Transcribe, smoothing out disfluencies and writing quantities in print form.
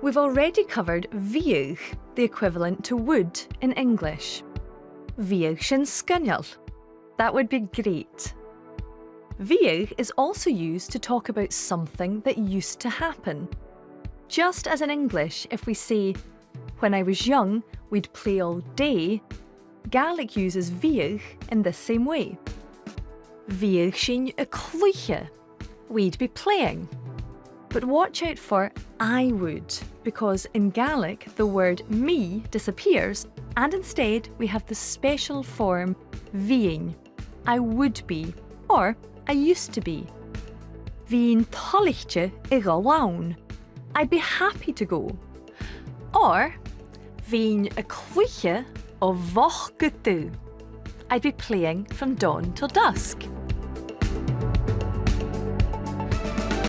We've already covered bhiomaid, the equivalent to would in English. Bhiomaid sin scineal. That would be great. Bhiomaid is also used to talk about something that used to happen. Just as in English, if we say, "When I was young, we'd play all day," Gaelic uses bhiomaid in this same way. Bhiomaid sin toilichte. We'd be playing. But watch out for I would, because in Gaelic the word me disappears and instead we have the special form bhín. I would be, or I used to be. Bhín toilichte I go lán. I'd be happy to go. Or bhín toilichte ó bhoch go tú. I'd be playing from dawn till dusk.